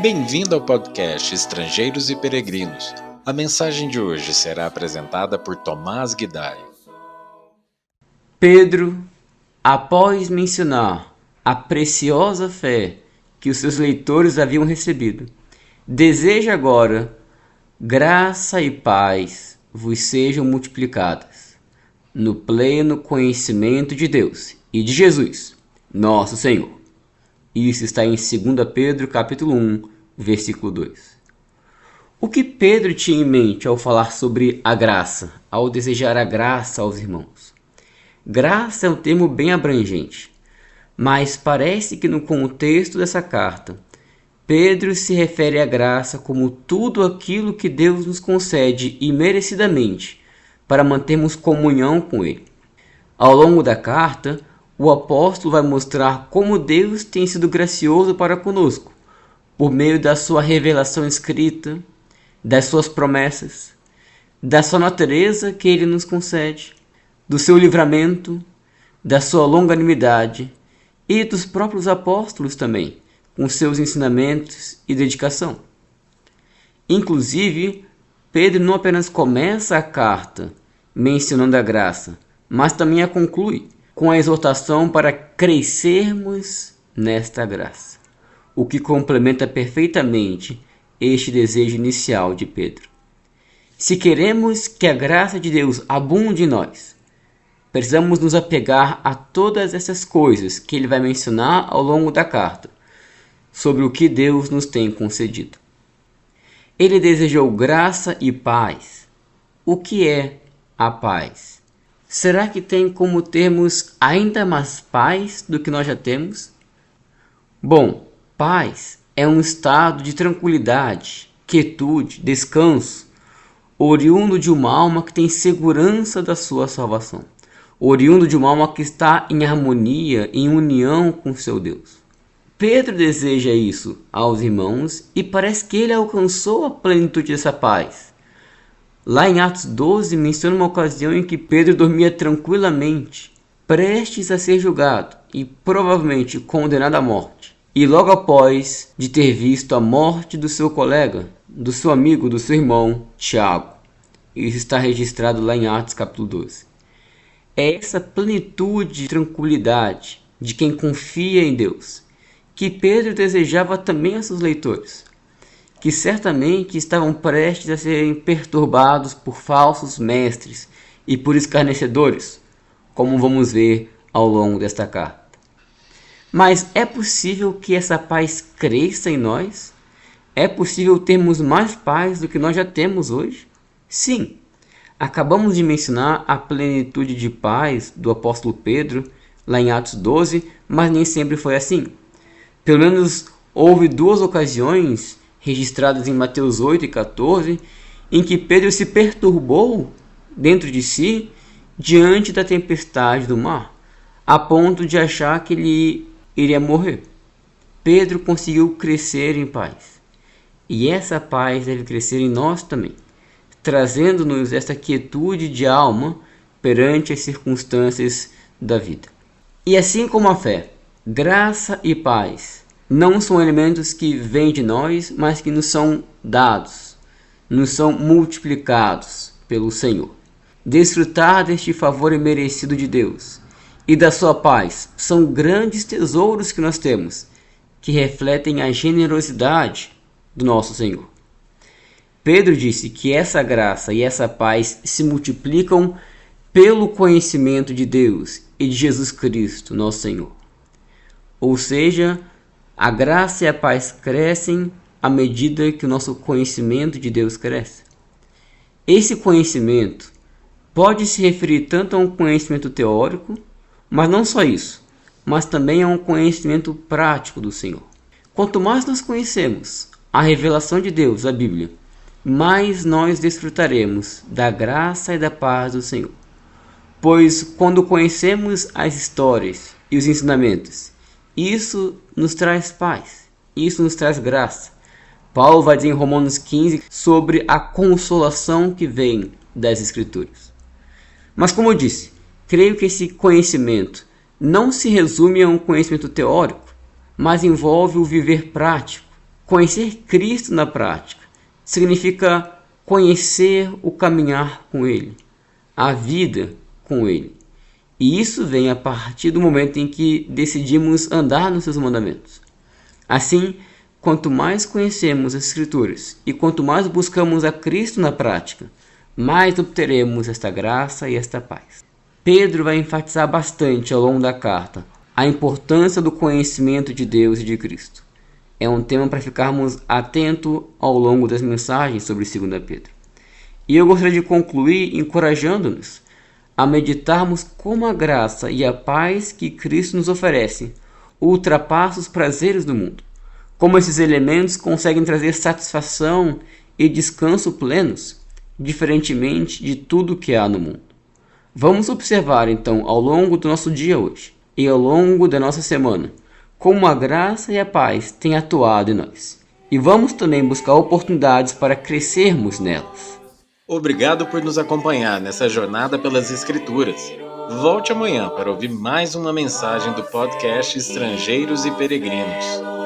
Bem-vindo ao podcast Estrangeiros e Peregrinos. A mensagem de hoje será apresentada por Tomás Guidai. Pedro, após mencionar a preciosa fé que os seus leitores haviam recebido, deseja agora graça e paz vos sejam multiplicadas no pleno conhecimento de Deus e de Jesus, nosso Senhor. Isso está em 2 Pedro capítulo 1, versículo 2. O que Pedro tinha em mente ao falar sobre a graça, ao desejar a graça aos irmãos? Graça é um termo bem abrangente, mas parece que no contexto dessa carta, Pedro se refere à graça como tudo aquilo que Deus nos concede imerecidamente para mantermos comunhão com Ele. Ao longo da carta, o apóstolo vai mostrar como Deus tem sido gracioso para conosco, por meio da sua revelação escrita, das suas promessas, da sua natureza que Ele nos concede, do seu livramento, da sua longanimidade e dos próprios apóstolos também, com seus ensinamentos e dedicação. Inclusive, Pedro não apenas começa a carta mencionando a graça, mas também a conclui com a exortação para crescermos nesta graça, o que complementa perfeitamente este desejo inicial de Pedro. Se queremos que a graça de Deus abunde em nós, precisamos nos apegar a todas essas coisas que ele vai mencionar ao longo da carta, sobre o que Deus nos tem concedido. Ele desejou graça e paz. O que é a paz? Será que tem como termos ainda mais paz do que nós já temos? Bom, paz é um estado de tranquilidade, quietude, descanso, oriundo de uma alma que tem segurança da sua salvação, oriundo de uma alma que está em harmonia, em união com seu Deus. Pedro deseja isso aos irmãos e parece que ele alcançou a plenitude dessa paz. Lá em Atos 12 menciona uma ocasião em que Pedro dormia tranquilamente, prestes a ser julgado e provavelmente condenado à morte. E logo após de ter visto a morte do seu colega, do seu amigo, do seu irmão, Tiago. Isso está registrado lá em Atos capítulo 12. É essa plenitude de tranquilidade de quem confia em Deus que Pedro desejava também a seus leitores, que certamente estavam prestes a serem perturbados por falsos mestres e por escarnecedores, como vamos ver ao longo desta carta. Mas é possível que essa paz cresça em nós? É possível termos mais paz do que nós já temos hoje? Sim. Acabamos de mencionar a plenitude de paz do apóstolo Pedro, lá em Atos 12, mas nem sempre foi assim. Pelo menos houve duas ocasiões, registradas em Mateus 8 e 14, em que Pedro se perturbou dentro de si diante da tempestade do mar, a ponto de achar que ele iria morrer. Pedro conseguiu crescer em paz. E essa paz deve crescer em nós também, trazendo-nos essa quietude de alma perante as circunstâncias da vida. E assim como a fé, graça e paz não são elementos que vêm de nós, mas que nos são dados, nos são multiplicados pelo Senhor. Desfrutar deste favor imerecido de Deus e da sua paz são grandes tesouros que nós temos, que refletem a generosidade do nosso Senhor. Pedro disse que essa graça e essa paz se multiplicam pelo conhecimento de Deus e de Jesus Cristo, nosso Senhor. Ou seja, a graça e a paz crescem à medida que o nosso conhecimento de Deus cresce. Esse conhecimento pode se referir tanto a um conhecimento teórico, mas não só isso, mas também a um conhecimento prático do Senhor. Quanto mais nós conhecemos a revelação de Deus, a Bíblia, mais nós desfrutaremos da graça e da paz do Senhor. Pois quando conhecemos as histórias e os ensinamentos, isso nos traz paz, isso nos traz graça. Paulo vai dizer em Romanos 15 sobre a consolação que vem das Escrituras. Mas como eu disse, creio que esse conhecimento não se resume a um conhecimento teórico, mas envolve o viver prático, Conhecer Cristo na prática significa conhecer o caminhar com Ele, a vida com Ele. E isso vem a partir do momento em que decidimos andar nos seus mandamentos. Assim, quanto mais conhecemos as Escrituras e quanto mais buscamos a Cristo na prática, mais obteremos esta graça e esta paz. Pedro vai enfatizar bastante ao longo da carta a importância do conhecimento de Deus e de Cristo. É um tema para ficarmos atentos ao longo das mensagens sobre 2 Pedro. E eu gostaria de concluir encorajando-nos a meditarmos como a graça e a paz que Cristo nos oferece ultrapassa os prazeres do mundo. Como esses elementos conseguem trazer satisfação e descanso plenos, diferentemente de tudo que há no mundo. Vamos observar então ao longo do nosso dia hoje e ao longo da nossa semana como a graça e a paz têm atuado em nós. E vamos também buscar oportunidades para crescermos nelas. Obrigado por nos acompanhar nessa jornada pelas Escrituras. Volte amanhã para ouvir mais uma mensagem do podcast Estrangeiros e Peregrinos.